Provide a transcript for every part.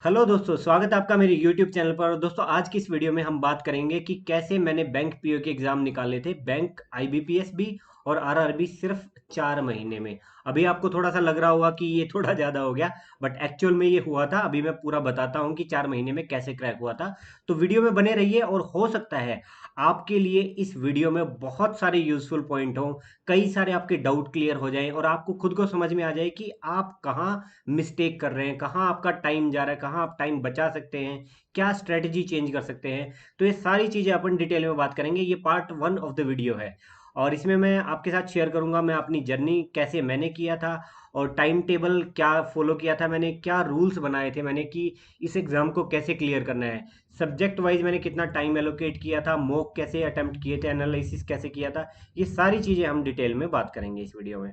Hello दोस्तों, स्वागत है आपका मेरे YouTube चैनल पर। और दोस्तों, आज की इस वीडियो में हम बात करेंगे कि कैसे मैंने बैंक पीओ के एग्जाम निकाले थे, बैंक आईबीपीएस भी और आरआरबी, सिर्फ 4 महीने में। अभी आपको थोड़ा सा लग रहा होगा कि ये थोड़ा ज़्यादा हो गया, बट एक्चुअल में ये हुआ था। अभी मैं पूरा बताता हूँ कि 4 महीने में कैसे क्रैक हुआ था। तो वीडियो में बने रहिए, और हो सकता है आपके लिए इस वीडियो में बहुत सारे यूजफुल पॉइंट हों, कई सारे आपके डाउट क्लियर हो जाएं, और आपको खुद को समझ में आ जाए कि आप कहाँ मिस्टेक कर रहे हैं, कहाँ आपका टाइम जा रहा है, कहाँ आप टाइम बचा सकते हैं, क्या स्ट्रेटजी चेंज कर सकते हैं। तो ये सारी चीज़ें अपन डिटेल में बात करेंगे। ये पार्ट 1 ऑफ द वीडियो है, और इसमें मैं आपके साथ शेयर करूंगा मैं अपनी जर्नी कैसे मैंने किया था, और टाइम टेबल क्या फॉलो किया था मैंने, क्या रूल्स बनाए थे मैंने कि इस एग्ज़ाम को कैसे क्लियर करना है, सब्जेक्ट वाइज मैंने कितना टाइम एलोकेट किया था, मॉक कैसे अटेम्प्ट किए थे, एनालिसिस कैसे किया था। ये सारी चीज़ें हम डिटेल में बात करेंगे इस वीडियो में।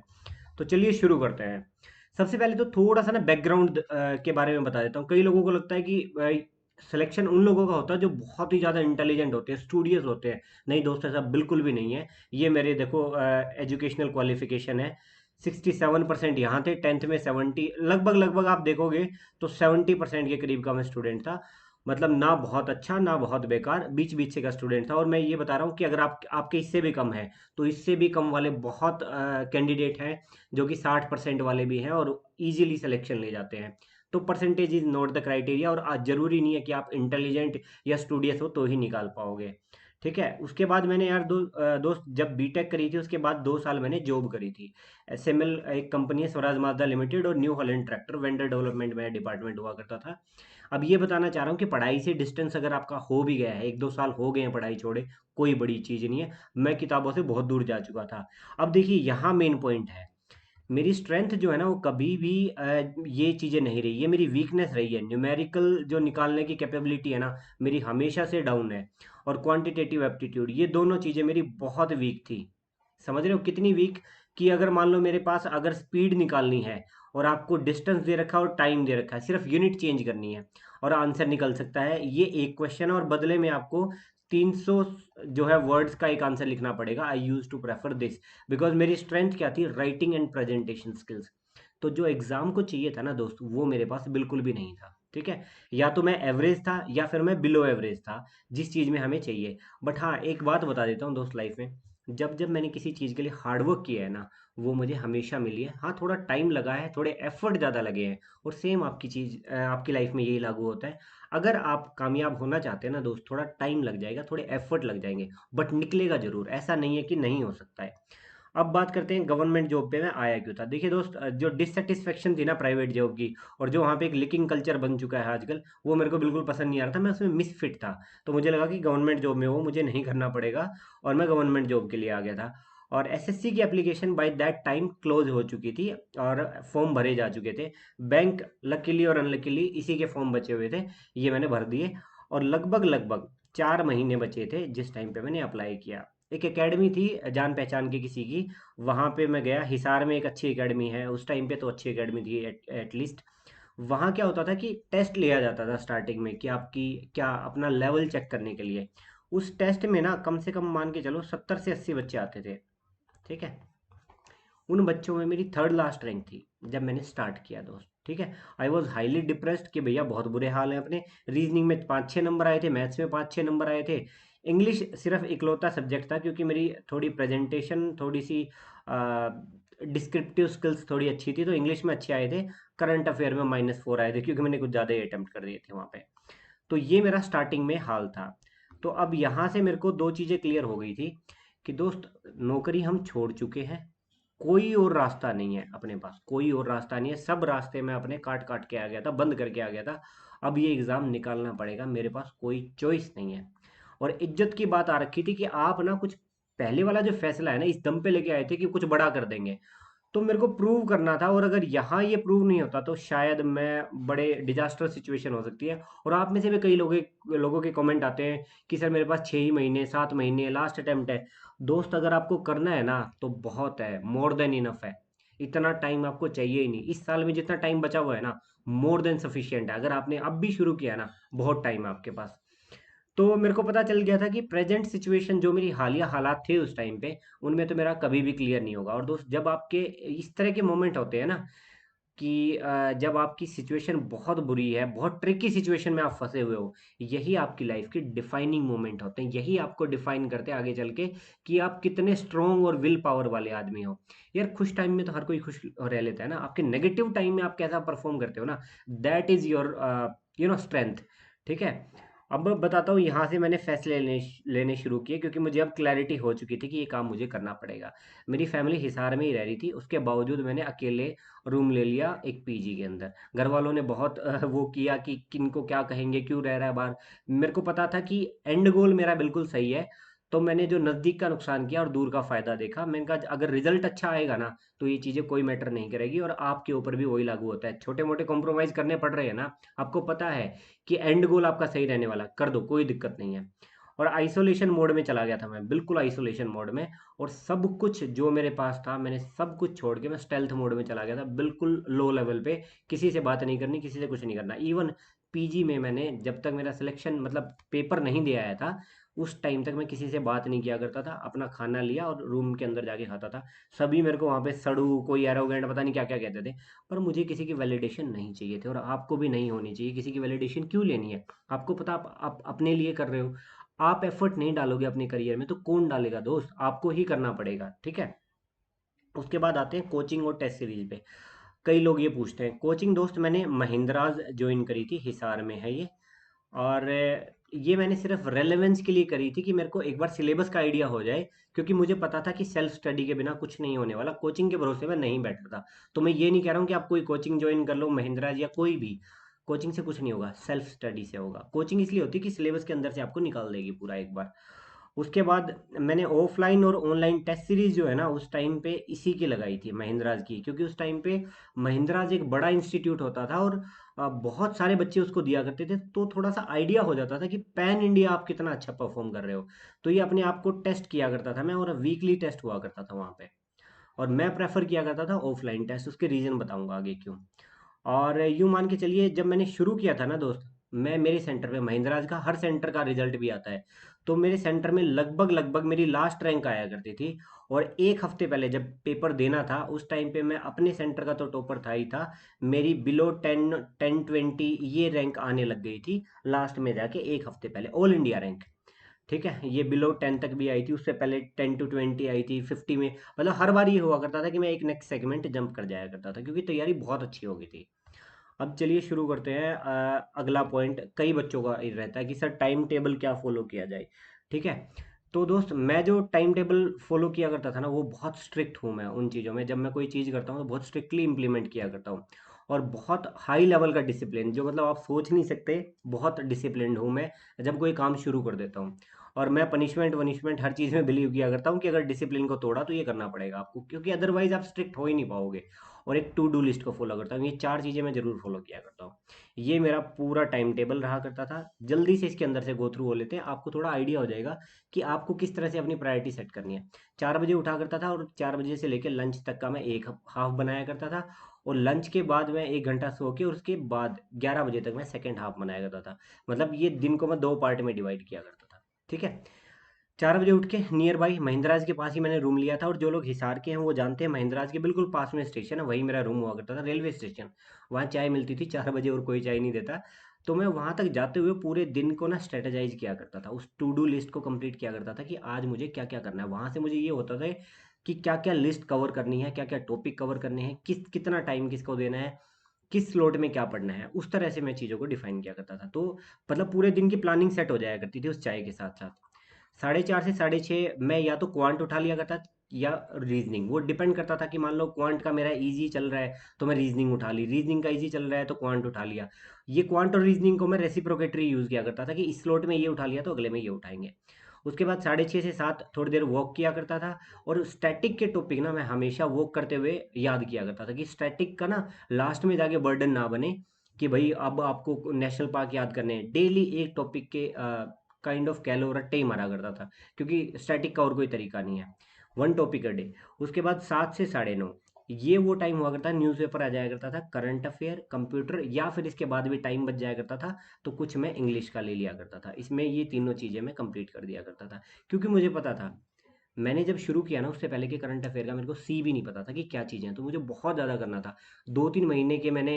तो चलिए शुरू करते हैं। सबसे पहले तो थोड़ा सा ना बैकग्राउंड के बारे में बता देता हूँ। कई लोगों को लगता है कि सिलेक्शन उन लोगों का होता है जो बहुत ही ज़्यादा इंटेलिजेंट होते हैं, स्टूडियस होते हैं। नहीं दोस्त, ऐसा बिल्कुल भी नहीं है। ये मेरे देखो एजुकेशनल क्वालिफिकेशन है। 67% यहाँ थे, टेंथ में 70, लगभग लगभग आप देखोगे तो 70% के करीब का मैं स्टूडेंट था। मतलब ना बहुत अच्छा ना बहुत बेकार, बीच बीच से का स्टूडेंट था। और मैं ये बता रहा हूँ कि अगर आप आपके इससे भी कम है, तो इससे भी कम वाले बहुत कैंडिडेट हैं जो कि 60% वाले भी हैं और इजीली सिलेक्शन ले जाते हैं। तो percentage is not the criteria, और आज जरूरी नहीं है कि आप इंटेलिजेंट या स्टूडियस हो तो ही निकाल पाओगे। ठीक है। उसके बाद मैंने यार दोस्त जब बीटेक करी थी, उसके बाद 2 साल मैंने जॉब करी थी। एसएमएल एक कंपनी है, स्वराज माजदा लिमिटेड, और new Holland tractor vendor development में डिपार्टमेंट हुआ करता था। अब ये बताना चाह रहा हूँ कि पढ़ाई से डिस्टेंस अगर आपका हो भी गया है, 1-2 साल हो गए हैं पढ़ाई छोड़े, कोई बड़ी चीज़ नहीं है। मैं किताबों से बहुत दूर जा चुका था। अब देखिए, यहाँ मेन पॉइंट है, मेरी स्ट्रेंथ जो है ना वो कभी भी ये चीज़ें नहीं रही, ये मेरी वीकनेस रही है। न्यूमेरिकल जो निकालने की कैपेबिलिटी है ना, मेरी हमेशा से डाउन है। और क्वांटिटेटिव एप्टीट्यूड, ये दोनों चीज़ें मेरी बहुत वीक थी। समझ रहे हो कितनी वीक? कि अगर मान लो मेरे पास अगर स्पीड निकालनी है, और आपको डिस्टेंस दे रखा है और टाइम दे रखा है, सिर्फ यूनिट चेंज करनी है और आंसर निकल सकता है। ये एक क्वेश्चन है, और बदले में आपको 300 जो है वर्ड्स का एक आंसर लिखना पड़ेगा। I use to prefer this, because मेरी स्ट्रेंथ क्या थी? Writing and presentation skills. तो जो एग्जाम को चाहिए था ना दोस्त, वो मेरे पास बिल्कुल भी नहीं था। ठीक है। या तो मैं एवरेज था या फिर मैं बिलो एवरेज था, जिस चीज़ में हमें चाहिए। बट हाँ, एक बात बता देता हूँ दोस्त, लाइफ में जब जब मैंने किसी चीज़ के लिए हार्डवर्क किया है ना, वो मुझे हमेशा मिली है। हाँ, थोड़ा टाइम लगा है, थोड़े एफर्ट ज़्यादा लगे हैं। और सेम आपकी चीज़ आपकी लाइफ में यही लागू होता है। अगर आप कामयाब होना चाहते हैं ना दोस्त, थोड़ा टाइम लग जाएगा, थोड़े एफर्ट लग जाएंगे, बट निकलेगा जरूर। ऐसा नहीं है कि नहीं हो सकता है। अब बात करते हैं गवर्नमेंट जॉब पे मैं आया क्यों था। देखिए दोस्त, जो डिससेटिस्फेक्शन थी ना प्राइवेट जॉब की, और जो वहाँ पे एक लिकिंग कल्चर बन चुका है आजकल, वो मेरे को बिल्कुल पसंद नहीं आ रहा था। मैं उसमें मिसफिट था। तो मुझे लगा कि गवर्नमेंट जॉब में वो मुझे नहीं करना पड़ेगा, और मैं गवर्नमेंट जॉब के लिए आ गया था। और एसएससी की application by that time close हो चुकी थी, और फॉर्म भरे जा चुके थे। बैंक लकीली और अनलकीली इसी के फॉर्म बचे हुए थे, ये मैंने भर दिए। और लगभग लगभग 4 महीने बचे थे जिस टाइम पे मैंने अप्लाई किया। एक एकेडमी थी जान पहचान की किसी की, वहाँ पे मैं गया। हिसार में एक अच्छी एकेडमी है, उस टाइम पे तो अच्छी एकेडमी थी एटलीस्ट। वहाँ क्या होता था कि टेस्ट लिया जाता था स्टार्टिंग में, कि आपकी क्या अपना लेवल चेक करने के लिए। उस टेस्ट में ना कम से कम मान के चलो 70 से 80 बच्चे आते थे। ठीक है। उन बच्चों में मेरी थर्ड लास्ट रैंक थी जब मैंने स्टार्ट किया दोस्त। ठीक है। आई वॉज हाईली डिप्रेस्ड कि भैया बहुत बुरे हाल है अपने। रीजनिंग में 5-6 नंबर आए थे, मैथ्स में 5-6 नंबर आए थे। इंग्लिश सिर्फ इकलौता सब्जेक्ट था, क्योंकि मेरी थोड़ी प्रेजेंटेशन, थोड़ी सी डिस्क्रिप्टिव स्किल्स थोड़ी अच्छी थी, तो इंग्लिश में अच्छे आए थे। करंट अफेयर में -4 आए थे, क्योंकि मैंने कुछ ज़्यादा ही अटेम्प्ट कर दिए थे वहाँ पे। तो ये मेरा स्टार्टिंग में हाल था। तो अब यहाँ से मेरे को दो चीज़ें क्लियर हो गई थी कि दोस्त, नौकरी हम छोड़ चुके हैं, कोई और रास्ता नहीं है अपने पास, कोई और रास्ता नहीं है। सब रास्ते मैं अपने काट काट के आ गया था, बंद करके आ गया था। अब ये एग्ज़ाम निकालना पड़ेगा, मेरे पास कोई चॉइस नहीं है। और इज्जत की बात आ रखी थी कि आप ना कुछ, पहले वाला जो फैसला है ना, इस दम पे लेके आए थे कि कुछ बड़ा कर देंगे। तो मेरे को प्रूव करना था, और अगर यहाँ ये प्रूव नहीं होता तो शायद मैं बड़े डिजास्टर सिचुएशन हो सकती है। और आप में से भी कई लोगों के कमेंट आते हैं कि सर मेरे पास 6 ही महीने, 7 महीने लास्ट अटेम्प्ट है। दोस्त, अगर आपको करना है ना तो बहुत है, मोर देन इनफ है। इतना टाइम आपको चाहिए ही नहीं। इस साल में जितना टाइम बचा हुआ है ना, मोर देन सफिशियंट है। अगर आपने अब भी शुरू किया ना, बहुत टाइम है आपके पास। तो मेरे को पता चल गया था कि प्रेजेंट सिचुएशन जो मेरी हालिया हालात थे उस टाइम पे, उनमें तो मेरा कभी भी क्लियर नहीं होगा। और दोस्त, जब आपके इस तरह के मोमेंट होते हैं ना, कि जब आपकी सिचुएशन बहुत बुरी है, बहुत ट्रिकी सिचुएशन में आप फँसे हुए हो, यही आपकी लाइफ़ के डिफाइनिंग मोमेंट होते हैं। यही आपको डिफाइन करते हैं आगे चल के कि आप कितने स्ट्रॉन्ग और विल पावर वाले आदमी हो। यार खुश टाइम में तो हर कोई खुश रह लेता है ना, आपके नेगेटिव टाइम में आप कैसा परफ़ॉर्म करते हो ना, दैट इज़ योर स्ट्रेंथ, ठीक है? अब बताता हूँ यहाँ से मैंने फैसले लेने शुरू किए क्योंकि मुझे अब क्लैरिटी हो चुकी थी कि ये काम मुझे करना पड़ेगा। मेरी फैमिली हिसार में ही रह रही थी, उसके बावजूद मैंने अकेले रूम ले लिया एक पीजी के अंदर। घर वालों ने बहुत वो किया कि किनको क्या कहेंगे, क्यों रह रहा है बाहर। मेरे को पता था कि एंड गोल मेरा बिल्कुल सही है, तो मैंने जो नज़दीक का नुकसान किया और दूर का फ़ायदा देखा। मैंने कहा अगर रिजल्ट अच्छा आएगा ना, तो ये चीज़ें कोई मैटर नहीं करेगी और आपके ऊपर भी वही लागू होता है। छोटे-मोटे कॉम्प्रोमाइज़ करने पड़ रहे हैं ना, आपको पता है कि एंड गोल आपका सही रहने वाला है, कर दो, कोई दिक्कत नहीं है। और आइसोलेशन मोड में चला गया था मैं, बिल्कुल आइसोलेशन मोड में। और सब कुछ जो मेरे पास था मैंने सब कुछ छोड़ के मैं स्टेल्थ मोड में चला गया था, बिल्कुल लो लेवल पे। किसी से बात नहीं करनी, किसी से कुछ नहीं करना। इवन पीजी में मैंने जब तक मेरा सिलेक्शन मतलब पेपर नहीं दे आया था, उस टाइम तक मैं किसी से बात नहीं किया करता था। अपना खाना लिया और रूम के अंदर जाके खाता था। सभी मेरे को वहाँ पे सड़ू, कोई एरोगेंट, पता नहीं क्या क्या कहते थे। पर मुझे किसी की वैलिडेशन नहीं चाहिए थी और आपको भी नहीं होनी चाहिए। किसी की वैलिडेशन क्यों लेनी है? आपको पता आप अपने लिए कर रहे हो। आप एफर्ट नहीं डालोगे अपने करियर में तो कौन डालेगा दोस्त? आपको ही करना पड़ेगा, ठीक है? उसके बाद आते हैं कोचिंग और टेस्ट सीरीज पे। कई लोग ये पूछते हैं कोचिंग। दोस्त मैंने महिंद्राज ज्वाइन करी थी, हिसार में है ये। और ये मैंने सिर्फ रेलेवेंस के लिए करी थी कि मेरे को एक बार सिलेबस का आइडिया हो जाए, क्योंकि मुझे पता था कि सेल्फ स्टडी के बिना कुछ नहीं होने वाला। कोचिंग के भरोसे में नहीं बैठता था। तो मैं ये नहीं कह रहा हूँ कि आप कोई कोचिंग ज्वाइन कर लो, महिंद्राज या कोई भी। कोचिंग से कुछ नहीं होगा, सेल्फ स्टडी से होगा। कोचिंग इसलिए होती है कि सिलेबस के अंदर से आपको निकाल देगी पूरा एक बार। उसके बाद मैंने ऑफलाइन और ऑनलाइन टेस्ट सीरीज जो है ना, उस टाइम पे इसी की लगाई थी, महिंद्राज की। क्योंकि उस टाइम पे महिंद्राज एक बड़ा इंस्टीट्यूट होता था और बहुत सारे बच्चे उसको दिया करते थे, तो थोड़ा सा आइडिया हो जाता था कि पैन इंडिया आप कितना अच्छा परफॉर्म कर रहे हो। तो ये अपने आप को टेस्ट किया करता था मैं, और वीकली टेस्ट हुआ करता था वहाँ पे। और मैं प्रेफर किया करता था ऑफलाइन टेस्ट, उसके रीज़न बताऊंगा आगे क्यों। और यूँ मान के चलिए जब मैंने शुरू किया था ना दोस्त, मैं मेरे सेंटर पे महिंद्राज का हर सेंटर का रिजल्ट भी आता है, तो मेरे सेंटर में लगभग लगभग मेरी लास्ट रैंक आया करती थी। और एक हफ्ते पहले जब पेपर देना था, उस टाइम पे मैं अपने सेंटर का तो टॉपर था ही था, मेरी बिलो 10 10 20 ये रैंक आने लग गई थी लास्ट में जाके, एक हफ्ते पहले ऑल इंडिया रैंक। ठीक है, ये बिलो 10 तक भी आई थी, उससे पहले 10 to 20 आई थी, 50 में। मतलब हर बार ये हुआ करता था कि मैं एक नेक्स्ट सेगमेंट जंप कर जाया करता था, क्योंकि तैयारी बहुत अच्छी हो गई थी। अब चलिए शुरू करते हैं। अगला पॉइंट कई बच्चों का ये रहता है कि सर टाइम टेबल क्या फॉलो किया जाए, ठीक है? तो दोस्त मैं जो टाइम टेबल फॉलो किया करता था ना, वो बहुत स्ट्रिक्ट हूँ मैं उन चीज़ों में। जब मैं कोई चीज़ करता हूँ तो बहुत स्ट्रिक्टली इंप्लीमेंट किया करता हूँ। और बहुत हाई लेवल का डिसिप्लिन, जो मतलब आप सोच नहीं सकते, बहुत डिसिप्लिन्ड हूँ मैं जब कोई काम शुरू कर देता हूँ। और मैं पनिशमेंट वनिशमेंट हर चीज़ में बिलीव किया करता हूँ कि अगर डिसिप्लिन को तोड़ा तो ये करना पड़ेगा आपको, क्योंकि अदरवाइज आप स्ट्रिक्ट हो ही नहीं पाओगे। और एक टू डू लिस्ट को फॉलो करता हूँ, ये चार चीज़ें मैं ज़रूर फॉलो किया करता हूँ। ये मेरा पूरा टाइम टेबल रहा करता था। जल्दी से इसके अंदर से गो थ्रू हो लेते हैं, आपको थोड़ा आइडिया हो जाएगा कि आपको किस तरह से अपनी प्रायोरिटी सेट करनी है। 4 बजे उठा करता था और 4 बजे से लेकर लंच तक का मैं एक हाफ बनाया करता था। और लंच के बाद मैं 1 घंटा सो के, और उसके बाद 11 बजे तक मैं सेकेंड हाफ बनाया करता था। मतलब ये दिन को मैं दो पार्ट में डिवाइड किया करता था, ठीक है? 4 बजे उठ के नियर बाई महिंद्राज के पास ही मैंने रूम लिया था। और जो लोग हिसार के हैं वो जानते हैं, महिंद्राज के बिल्कुल पास में स्टेशन है, वहीं मेरा रूम हुआ करता था, रेलवे स्टेशन। वहाँ चाय मिलती थी 4 बजे, और कोई चाय नहीं देता। तो मैं वहाँ तक जाते हुए पूरे दिन को ना स्ट्रेटेजाइज किया करता था, उस टू डू लिस्ट को कंप्लीट किया करता था कि आज मुझे क्या क्या करना है। वहाँ से मुझे ये होता था कि क्या क्या लिस्ट कवर करनी है, क्या क्या टॉपिक कवर करने हैं, कितना टाइम किसको देना है, किस स्लॉट में क्या पढ़ना है। उस तरह से मैं चीज़ों को डिफाइन किया करता था। तो मतलब पूरे दिन की प्लानिंग सेट हो जाया करती थी उस चाय के साथ साथ। 4:30 से 6:30 मैं या तो क्वांट उठा लिया करता या रीजनिंग। वो डिपेंड करता था कि मान लो क्वांट का मेरा इजी चल रहा है तो मैं रीजनिंग उठा ली, रीजनिंग का इजी चल रहा है तो क्वांट उठा लिया। ये क्वांट और रीजनिंग को मैं रेसिप्रोकेटरी यूज़ किया करता था कि इस स्लॉट में ये उठा लिया तो अगले में ये उठाएंगे। उसके बाद 6:30 से 7 थोड़ी देर वॉक किया करता था। और स्टैटिक के टॉपिक ना मैं हमेशा वॉक करते हुए याद किया करता था, कि स्टैटिक का ना लास्ट में जाके बर्डन ना बने कि भाई अब आपको नेशनल पार्क याद करने हैं। डेली एक टॉपिक के काइंड ऑफ कह लो रट्टे ही मारा करता था, क्योंकि स्टैटिक का और कोई तरीका नहीं है। One topic a day. उसके बाद 7 से 9:30 ये वो टाइम हुआ करता, न्यूज़पेपर आ जाया करता था, करंट अफेयर, कंप्यूटर, या फिर इसके बाद भी टाइम बच जाया करता था तो कुछ मैं इंग्लिश का ले लिया करता था। इसमें ये तीनों चीज़ें मैं कंप्लीट कर दिया करता था, क्योंकि मुझे पता था मैंने जब शुरू किया ना, उससे पहले के करंट अफेयर का मेरे को सी भी नहीं पता था कि क्या चीज़ें हैं, तो मुझे बहुत ज़्यादा करना था। 2-3 महीने के मैंने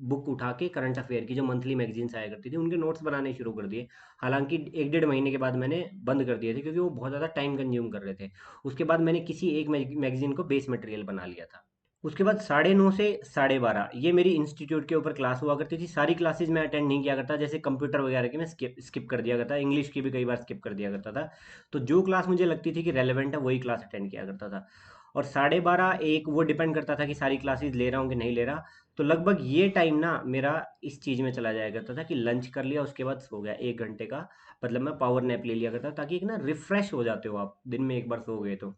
बुक उठा के करंट अफेयर की जो मंथली मैगज़ीन्स आया करती थी, उनके नोट्स बनाने शुरू कर दिए। हालाँकि 1 डेढ़ महीने के बाद मैंने बंद कर दिए थे, क्योंकि वो बहुत ज़्यादा टाइम कंज़्यूम कर रहे थे। उसके बाद मैंने किसी एक मैगज़ीन को बेस मटेरियल बना लिया था। उसके बाद 9:30 से 12:30 ये मेरी इंस्टीट्यूट के ऊपर क्लास हुआ करती थी। सारी क्लासेस मैं अटेंड नहीं किया करता, जैसे कंप्यूटर वगैरह की मैं स्किप स्किप कर दिया करता, इंग्लिश की भी कई बार स्किप कर दिया करता था। तो जो क्लास मुझे लगती थी कि रेलेवेंट है, वही क्लास अटेंड किया करता था। और 12:30 एक वो डिपेंड करता था कि सारी क्लासेस ले रहा हूँ कि नहीं ले रहा। तो लगभग ये टाइम ना मेरा इस चीज़ में चला जाया करता था कि लंच कर लिया, उसके बाद सो गया 1 घंटे का। मतलब मैं पावर नैप ले लिया करता, ताकि एक ना रिफ्रेश हो जाते हो आप दिन में एक बार सो गए तो।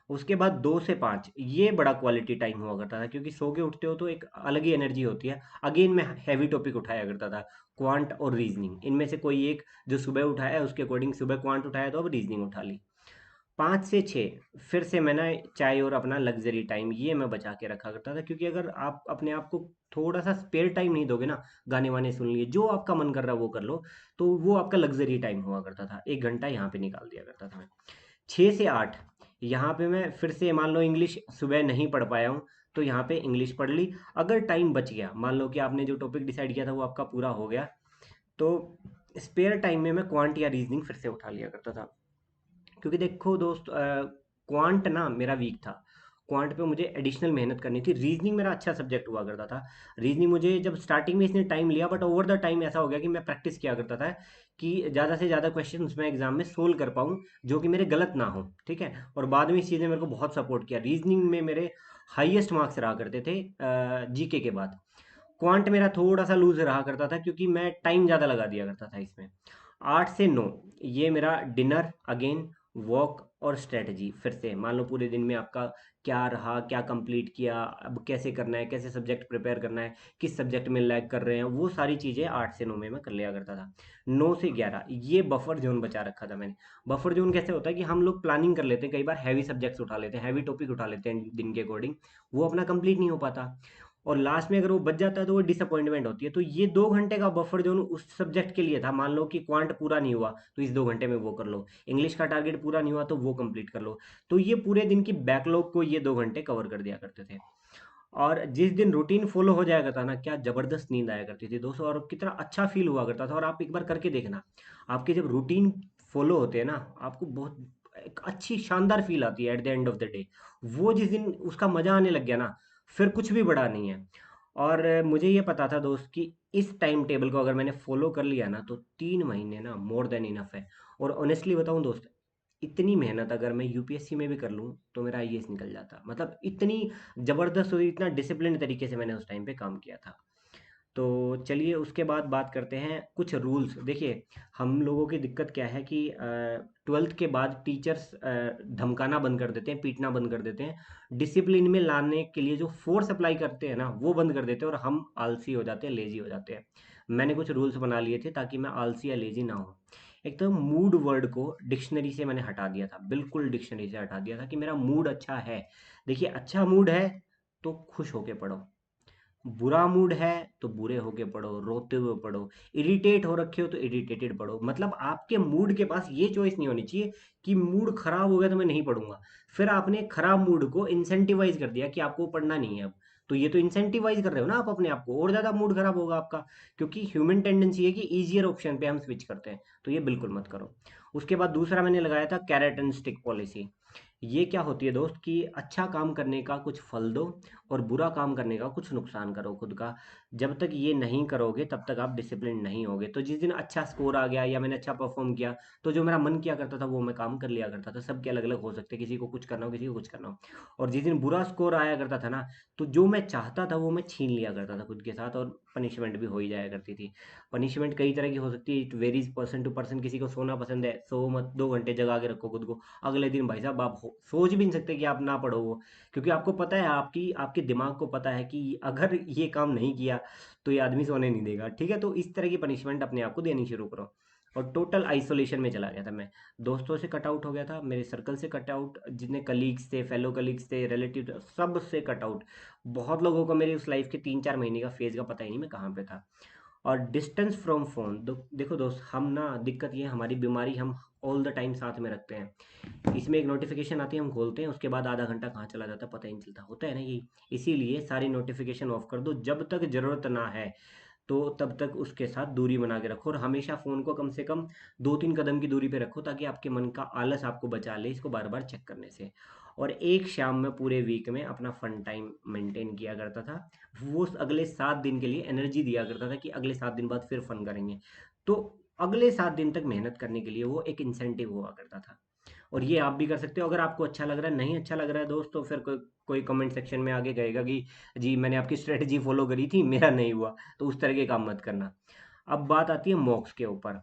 उसके बाद 2 से 5 ये बड़ा क्वालिटी टाइम हुआ करता था, क्योंकि सो के उठते हो तो एक अलग ही एनर्जी होती है। अगेन मैं हैवी टॉपिक उठाया करता था, क्वांट और रीजनिंग, इनमें से कोई एक जो सुबह उठाया उसके अकॉर्डिंग, सुबह क्वांट उठाया तो अब रीजनिंग उठा ली। 5 से 6 फिर से मैंने चाय और अपना लग्जरी टाइम ये मैं बचा के रखा करता था, क्योंकि अगर आप अपने आप को थोड़ा सा स्पेयर टाइम नहीं दोगे ना, गाने वाने सुन लिए, जो आपका मन कर रहा है वो कर लो, तो वो आपका लग्जरी टाइम हुआ करता था। 1 घंटा यहाँ पे निकाल दिया करता था मैं। 6 से 8 यहाँ पे मैं फिर से, मान लो इंग्लिश सुबह नहीं पढ़ पाया हूँ, तो यहाँ पे इंग्लिश पढ़ ली। अगर टाइम बच गया, मान लो कि आपने जो टॉपिक डिसाइड किया था वो आपका पूरा हो गया, तो स्पेयर टाइम में मैं क्वांट या रीजनिंग फिर से उठा लिया करता था। क्योंकि देखो दोस्त, क्वांट ना मेरा वीक था। क्वांट पे मुझे एडिशनल मेहनत करनी थी। रीजनिंग मेरा अच्छा सब्जेक्ट हुआ करता था। रीजनिंग मुझे जब स्टार्टिंग में इसने टाइम लिया, बट ओवर द टाइम ऐसा हो गया कि मैं प्रैक्टिस किया करता था कि ज़्यादा से ज़्यादा क्वेश्चन उसमें एग्जाम में सोल्व कर पाऊँ, जो कि मेरे गलत ना हो, ठीक है। और बाद में इस चीज़ ने मेरे को बहुत सपोर्ट किया। रीजनिंग में मेरे हाईएस्ट मार्क्स रहा करते थे जीके के बाद। क्वांट मेरा थोड़ा सा लूज रहा करता था, क्योंकि मैं टाइम ज़्यादा लगा दिया करता था इसमें। 8 से 9 ये मेरा डिनर, अगेन वॉक और स्ट्रेटजी। फिर से मान लो पूरे दिन में आपका क्या रहा, क्या कंप्लीट किया, अब कैसे करना है, कैसे सब्जेक्ट प्रिपेयर करना है, किस सब्जेक्ट में लैग कर रहे हैं, वो सारी चीज़ें 8 से 9 में मैं कर लिया करता था। 9 से 11 ये बफर जोन बचा रखा था मैंने। बफर जोन कैसे होता है कि हम लोग प्लानिंग कर लेते हैं, कई बार हैवी सब्जेक्ट्स उठा लेते हैं, हैवी टॉपिक उठा लेते हैं दिन के अकॉर्डिंग, वो अपना कंप्लीट नहीं हो पाता, और लास्ट में अगर वो बच जाता है तो वो डिसअपॉइंटमेंट होती है। तो ये 2 घंटे का बफर जोन उस सब्जेक्ट के लिए था। मान लो कि क्वांट पूरा नहीं हुआ, तो इस 2 घंटे में वो कर लो। इंग्लिश का टारगेट पूरा नहीं हुआ तो वो कंप्लीट कर लो। तो ये पूरे दिन की बैकलॉग को ये 2 घंटे कवर कर दिया करते थे। और जिस दिन रूटीन फॉलो हो जाया करता ना, क्या जबरदस्त नींद आया करती थी दोस्तों, और कितना अच्छा फील हुआ करता था। और आप एक बार करके देखना, आपके जब रूटीन फॉलो होते हैं ना, आपको बहुत एक अच्छी शानदार फील आती है at the end of the day. वो जिस दिन उसका मजा आने लग गया ना, फिर कुछ भी बड़ा नहीं है। और मुझे ये पता था दोस्त कि इस टाइम टेबल को अगर मैंने फॉलो कर लिया ना, तो 3 महीने ना मोर देन इनफ है। और ऑनेस्टली बताऊं दोस्त, इतनी मेहनत अगर मैं यूपीएससी में भी कर लूँ तो मेरा आईएएस निकल जाता। मतलब इतनी ज़बरदस्त और इतना डिसिप्लिन तरीके से मैंने उस टाइम पे काम किया था। तो चलिए उसके बाद बात करते हैं कुछ रूल्स। देखिए, हम लोगों की दिक्कत क्या है कि 12th के बाद टीचर्स धमकाना बंद कर देते हैं, पीटना बंद कर देते हैं। डिसिप्लिन में लाने के लिए जो फोर्स अप्लाई करते हैं ना, वो बंद कर देते हैं, और हम आलसी हो जाते हैं, लेजी हो जाते हैं। मैंने कुछ रूल्स बना लिए थे ताकि मैं आलसी या लेजी ना हो। एक तो मूड वर्ड को डिक्शनरी से मैंने हटा दिया था, बिल्कुल डिक्शनरी से हटा दिया था, कि मेरा मूड अच्छा है। देखिए, अच्छा मूड है तो खुश होके पढ़ो, बुरा मूड है तो बुरे होके पढ़ो, रोते हुए पढ़ो, इरिटेट हो रखे हो तो इरिटेटेड पढ़ो। मतलब आपके मूड के पास ये चॉइस नहीं होनी चाहिए कि मूड खराब हो गया तो मैं नहीं पढ़ूंगा। फिर आपने खराब मूड को इंसेंटिवाइज कर दिया कि आपको पढ़ना नहीं है अब। तो ये तो इंसेंटिवाइज कर रहे हो ना आप अपने आप को, और ज्यादा मूड खराब होगा आपका। क्योंकि ह्यूमन टेंडेंसी है कि इजियर ऑप्शन पे हम स्विच करते हैं, तो ये बिल्कुल मत करो। उसके बाद दूसरा मैंने लगाया था कैरेट एंड स्टिक पॉलिसी। ये क्या होती है दोस्त कि अच्छा काम करने का कुछ फल दो, और बुरा काम करने का कुछ नुकसान करो खुद का। जब तक ये नहीं करोगे तब तक आप डिसिप्लिन नहीं होगे। तो जिस दिन अच्छा स्कोर आ गया या मैंने अच्छा परफॉर्म किया, तो जो मेरा मन किया करता था वो मैं काम कर लिया करता था। सबके अलग अलग हो सकते, किसी को कुछ करना हो, किसी को कुछ करना हो। और जिस दिन बुरा स्कोर आया करता था ना, तो जो मैं चाहता था वो मैं छीन लिया करता था खुद के साथ, और पनिशमेंट भी हो ही जाया करती थी। पनिशमेंट कई तरह की हो सकती है, it varies person to person. किसी को सोना पसंद है, सो मत, 2 घंटे जगा के रखो खुद को। अगले दिन भाई साहब आप सोच भी नहीं सकते कि आप ना पढ़ो वो, क्योंकि आपको पता है, आपकी आपके दिमाग को पता है कि अगर ये काम नहीं किया तो ये आदमी सोने नहीं देगा, ठीक है। तो इस तरह की पनिशमेंट अपने आप को देनी शुरू करो। और टोटल आइसोलेशन में चला गया था मैं। दोस्तों से कट आउट हो गया था, मेरे सर्कल से कट आउट, जितने कलीग्स थे, फेलो कलीग्स थे, रिलेटिव, सब से कट आउट। बहुत लोगों को मेरी उस लाइफ के 3-4 महीने का फेज का पता ही नहीं मैं कहाँ पे था। और डिस्टेंस फ्रॉम फ़ोन, देखो दोस्त, हम ना, दिक्कत ये है, हमारी बीमारी हम ऑल द टाइम साथ में रखते हैं। इसमें एक नोटिफिकेशन आती है, हम खोलते हैं, उसके बाद आधा घंटा कहाँ चला जाता है पता ही नहीं चलता, होता है ना ये। इसीलिए सारी नोटिफिकेशन ऑफ कर दो, जब तक ज़रूरत ना है तो तब तक उसके साथ दूरी बना के रखो। और हमेशा फ़ोन को कम से कम 2-3 कदम की दूरी पे रखो, ताकि आपके मन का आलस आपको बचा ले इसको बार बार चेक करने से। और एक शाम में पूरे वीक में अपना फन टाइम मेंटेन किया करता था। वो अगले 7 दिन के लिए एनर्जी दिया करता था कि अगले 7 दिन बाद फिर फन करेंगे। तो अगले 7 दिन तक मेहनत करने के लिए वो एक इंसेंटिव हुआ करता था। और ये आप भी कर सकते हो। अगर आपको अच्छा लग रहा है, नहीं अच्छा लग रहा है दोस्त, तो फिर कोई कमेंट सेक्शन में आगे कहेगा कि जी मैंने आपकी स्ट्रेटजी फॉलो करी थी, मेरा नहीं हुआ, तो उस तरह के काम मत करना। अब बात आती है मॉक्स के ऊपर,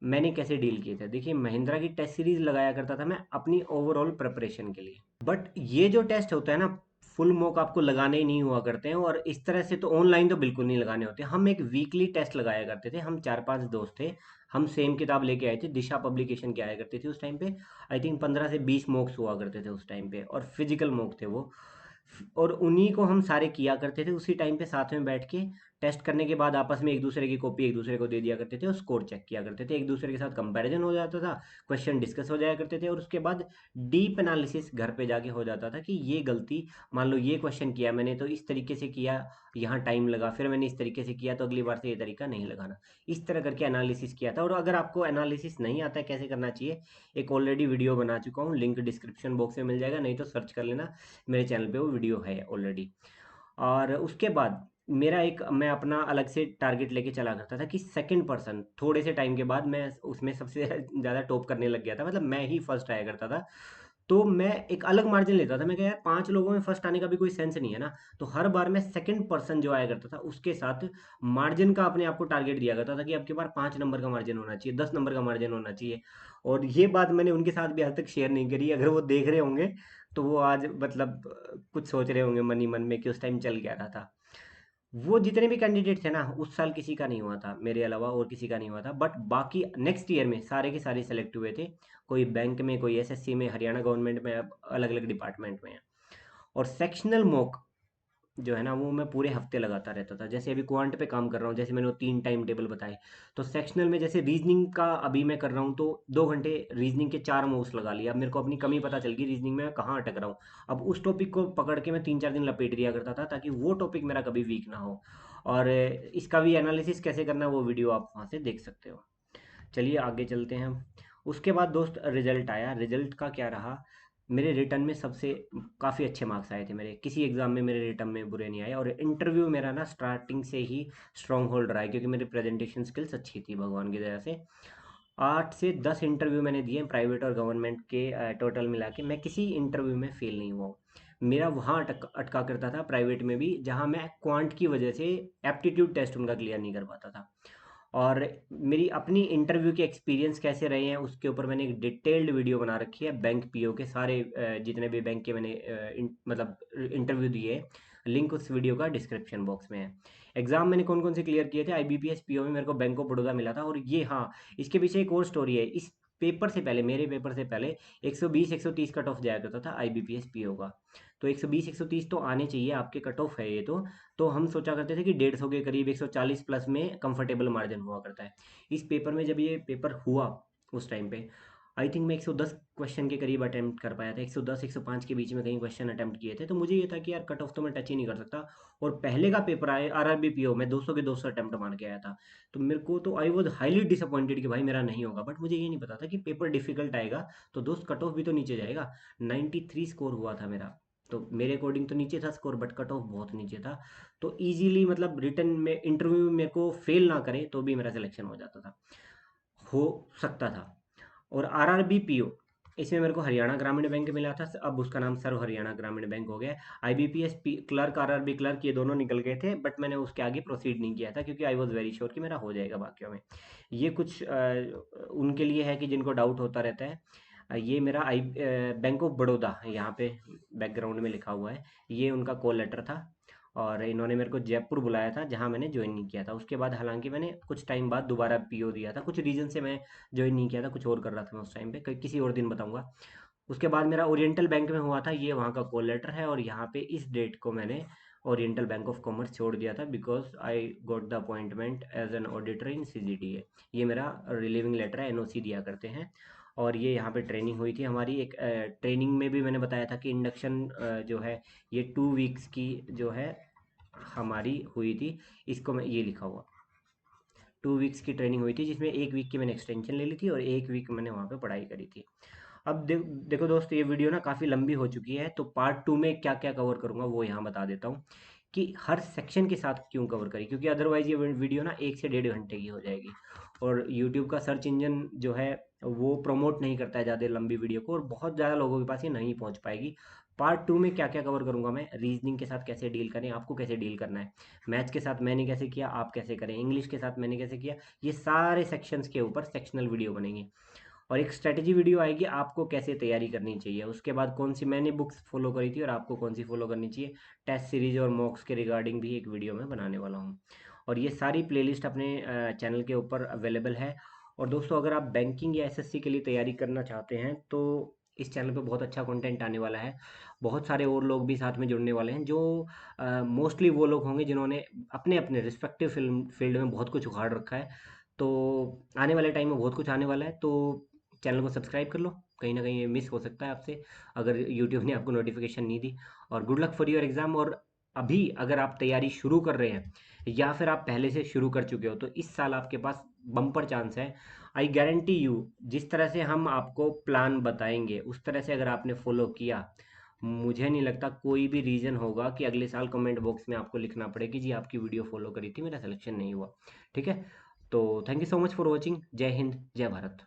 मैंने कैसे डील किए थे। देखिए, महिंद्रा की टेस्ट सीरीज लगाया करता था मैं अपनी ओवरऑल प्रिपरेशन के लिए। बट ये जो टेस्ट होता है ना, फुल मॉक आपको लगाने ही नहीं हुआ करते हैं, और इस तरह से तो ऑनलाइन तो बिल्कुल नहीं लगाने होते। हम एक वीकली टेस्ट लगाया करते थे, हम 4-5 दोस्त थे। हम सेम किताब लेके आए थे, दिशा पब्लिकेशन की आया करती थी उस टाइम पे। आई थिंक 15 से 20 मॉक्स हुआ करते थे उस टाइम पे, और फिजिकल मॉक थे वो। और उन्हीं को हम सारे किया करते थे उसी टाइम पे साथ में बैठ के। टेस्ट करने के बाद आपस में एक दूसरे की कॉपी एक दूसरे को दे दिया करते थे, और स्कोर चेक किया करते थे, एक दूसरे के साथ कंपैरिजन हो जाता था, क्वेश्चन डिस्कस हो जाया करते थे, और उसके बाद डीप एनालिसिस घर पे जाके हो जाता था कि ये गलती, मान लो ये क्वेश्चन किया मैंने तो इस तरीके से किया, यहाँ टाइम लगा, फिर मैंने इस तरीके से किया तो अगली बार से ये तरीका नहीं लगाना। इस तरह करके एनालिसिस किया था। और अगर आपको एनालिसिस नहीं आता है कैसे करना चाहिए, एक ऑलरेडी वीडियो बना चुका हूँ, लिंक डिस्क्रिप्शन बॉक्स में मिल जाएगा, नहीं तो सर्च कर लेना, मेरे चैनल पे वो वीडियो है ऑलरेडी। और उसके बाद मेरा एक, मैं अपना अलग से टारगेट लेके चला करता था कि सेकंड पर्सन, थोड़े से टाइम के बाद मैं उसमें सबसे ज़्यादा टॉप करने लग गया था, मतलब मैं ही फर्स्ट आया करता था। तो मैं एक अलग मार्जिन लेता था, मैं कहा यार 5 लोगों में फर्स्ट आने का भी कोई सेंस नहीं है ना। तो हर बार मैं सेकंड पर्सन जो आया करता था उसके साथ मार्जिन का अपने आप को टारगेट दिया करता था कि अब की बार 5 नंबर का मार्जिन होना चाहिए, 10 नंबर का मार्जिन होना चाहिए। और ये बात मैंने उनके साथ भी आज तक शेयर नहीं करी, अगर वो देख रहे होंगे तो वो आज मतलब कुछ सोच रहे होंगे मन ही मन में कि उस टाइम चल क्या रहा था। वो जितने भी कैंडिडेट थे ना, उस साल किसी का नहीं हुआ था मेरे अलावा, और किसी का नहीं हुआ था। बट बाकी नेक्स्ट ईयर में सारे के सारे सेलेक्ट हुए थे। कोई बैंक में, कोई एसएससी में, हरियाणा गवर्नमेंट में, अलग अलग डिपार्टमेंट में है। और सेक्शनल मॉक जो है ना, वो मैं पूरे हफ्ते लगाता रहता था। जैसे अभी क्वांट पे काम कर रहा हूँ, जैसे मैंने वो 3 टाइम टेबल बताए, तो सेक्शनल में जैसे रीजनिंग का अभी मैं कर रहा हूँ, तो 2 घंटे रीजनिंग के 4 मूव्स लगा लिया। अब मेरे को अपनी कमी पता चल गई रीजनिंग में, मैं कहाँ अटक रहा हूँ। अब उस टॉपिक को पकड़ के मैं 3-4 दिन लपेट दिया करता था, ताकि वो टॉपिक मेरा कभी वीक ना हो। और इसका भी एनालिसिस कैसे करना है वो वीडियो आप वहाँ से देख सकते हो। चलिए आगे चलते हैं हम। उसके बाद दोस्त रिजल्ट आया। रिजल्ट का क्या रहा, मेरे रिटर्न में सबसे काफ़ी अच्छे मार्क्स आए थे मेरे, किसी एग्ज़ाम में मेरे रिटर्न में बुरे नहीं आए। और इंटरव्यू मेरा ना स्टार्टिंग से ही स्ट्रॉन्ग होल्ड रहा है, क्योंकि मेरी प्रेजेंटेशन स्किल्स अच्छी थी भगवान की दया से। 8 से 10 इंटरव्यू मैंने दिए प्राइवेट और गवर्नमेंट के, टोटल मिला के मैं किसी इंटरव्यू में फेल नहीं हुआ हूँ। मेरा वहाँ अटका करता था प्राइवेट में भी, जहाँ मैं क्वांट की वजह से एप्टीट्यूड टेस्ट उनका क्लियर नहीं कर पाता था। और मेरी अपनी इंटरव्यू के एक्सपीरियंस कैसे रहे हैं उसके ऊपर मैंने एक डिटेल्ड वीडियो बना रखी है। बैंक पीओ के सारे जितने भी बैंक के मैंने मतलब इंटरव्यू दिए, लिंक उस वीडियो का डिस्क्रिप्शन बॉक्स में है। एग्जाम मैंने कौन कौन से क्लियर किए थे, आईबीपीएस पीओ में मेरे को बैंक ऑफ बड़ौदा मिला था। और ये, हाँ, इसके पीछे एक और स्टोरी है। इस पेपर से पहले, मेरे पेपर से पहले 120-130 कट ऑफ जाया करता था आईबीपीएस पीओ का। तो 120-130 तो आने चाहिए, आपके कट ऑफ है ये तो हम सोचा करते थे कि 150 के करीब 140 प्लस में कंफर्टेबल मार्जिन हुआ करता है। इस पेपर में जब ये पेपर हुआ उस टाइम पे, आई थिंक मैं 110 क्वेश्चन के करीब अटेम्प्ट कर पाया था, 110-105 के बीच में कहीं क्वेश्चन अटेम्प्ट किए थे। तो मुझे ये था कि यार कट ऑफ तो मैं टच ही नहीं कर सकता। और पहले का पेपर आए आरआरबी पीओ में 200 के 200 अटेम्प्ट मार के आया था। तो मेरे को तो आई वॉज हाईली डिसअपॉइंटेड कि भाई मेरा नहीं होगा। बट मुझे ये नहीं पता था कि पेपर डिफिकल्ट आएगा तो दोस्त कट ऑफ भी तो नीचे जाएगा। 93 स्कोर हुआ था मेरा, तो मेरे अकॉर्डिंग तो नीचे था स्कोर, बट कट ऑफ बहुत नीचे था। तो इजीली, मतलब रिटर्न में इंटरव्यू में मेरे को फेल ना करे तो भी मेरा सिलेक्शन हो जाता था, हो सकता था। और आरआरबी पीओ, इसमें मेरे को हरियाणा ग्रामीण बैंक मिला था, अब उसका नाम सर्व हरियाणा ग्रामीण बैंक हो गया। आईबीपीएस क्लर्क, आरआरबी क्लर्क, ये दोनों निकल गए थे, बट मैंने उसके आगे प्रोसीड नहीं किया था, क्योंकि आई वॉज वेरी श्योर कि मेरा हो जाएगा बाकियों में। ये कुछ उनके लिए है कि जिनको डाउट होता रहता है। ये मेरा बैंक ऑफ बड़ौदा यहाँ पे बैकग्राउंड में लिखा हुआ है, ये उनका कॉल लेटर था। और इन्होंने मेरे को जयपुर बुलाया था, जहाँ मैंने ज्वाइन नहीं किया था। उसके बाद हालांकि मैंने कुछ टाइम बाद दोबारा पीओ दिया था, कुछ रीज़न से मैं ज्वाइन नहीं किया था, कुछ और कर रहा था मैं उस टाइम पे, किसी और दिन बताऊंगा। उसके बाद मेरा ओरिएंटल बैंक में हुआ था, ये वहाँ का कॉल लेटर है। और यहाँ पे इस डेट को मैंने ओरिएंटल बैंक ऑफ कॉमर्स छोड़ दिया था because I got the appointment as an auditor in CGDA। ये मेरा रिलीविंग लेटर है, NOC दिया करते हैं। और ये यहाँ पे ट्रेनिंग हुई थी हमारी एक ट्रेनिंग में भी मैंने बताया था कि इंडक्शन जो है ये 2 वीक्स की जो है हमारी हुई थी। इसको मैं ये लिखा हुआ 2 वीक्स की ट्रेनिंग हुई थी, जिसमें 1 वीक की मैंने एक्सटेंशन ले ली थी और 1 वीक मैंने वहाँ पे पढ़ाई करी थी। अब देखो दोस्त, ये वीडियो ना काफ़ी लंबी हो चुकी है, तो पार्ट 2 में क्या क्या कवर करूँगा वो यहाँ बता देता हूँ कि हर सेक्शन के साथ क्यों कवर करी, क्योंकि अदरवाइज ये वीडियो ना 1 से 1.5 घंटे की हो जाएगी। और यूट्यूब का सर्च इंजन जो है वो प्रमोट नहीं करता है ज़्यादा लंबी वीडियो को, और बहुत ज़्यादा लोगों के पास ये नहीं पहुँच पाएगी। पार्ट 2 में क्या क्या कवर करूँगा मैं, रीजनिंग के साथ कैसे डील करें, आपको कैसे डील करना है, मैथ्स के साथ मैंने कैसे किया आप कैसे करें, इंग्लिश के साथ मैंने कैसे किया, ये सारे सेक्शंस के ऊपर सेक्शनल वीडियो बनेंगे। और एक स्ट्रेटजी वीडियो आएगी आपको कैसे तैयारी करनी चाहिए, उसके बाद कौन सी मैंने बुक्स फॉलो करी थी और आपको कौन सी फॉलो करनी चाहिए, टेस्ट सीरीज और मॉक्स के रिगार्डिंग भी एक वीडियो में बनाने वाला हूँ। और ये सारी प्लेलिस्ट अपने चैनल के ऊपर अवेलेबल है। और दोस्तों, अगर आप बैंकिंग या SSC के लिए तैयारी करना चाहते हैं तो इस चैनल पे बहुत अच्छा कंटेंट आने वाला है। बहुत सारे और लोग भी साथ में जुड़ने वाले हैं, जो मोस्टली वो लोग होंगे जिन्होंने अपने अपने रिस्पेक्टिव फील्ड में बहुत कुछ उखाड़ रखा है। तो आने वाले टाइम में बहुत कुछ आने वाला है, तो चैनल को सब्सक्राइब कर लो। कहीं ना कहीं ये मिस हो सकता है आपसे अगर यूट्यूब ने आपको नोटिफिकेशन नहीं दी। और good luck for your exam. और अभी अगर आप तैयारी शुरू कर रहे हैं या फिर आप पहले से शुरू कर चुके हो तो इस साल आपके पास बम्पर चांस है। आई गारंटी यू, जिस तरह से हम आपको प्लान बताएंगे उस तरह से अगर आपने फॉलो किया, मुझे नहीं लगता कोई भी रीज़न होगा कि अगले साल कमेंट बॉक्स में आपको लिखना पड़े कि जी आपकी वीडियो फॉलो करी थी, मेरा सिलेक्शन नहीं हुआ। ठीक है, तो thank you so much for watching. जय हिंद, जय भारत।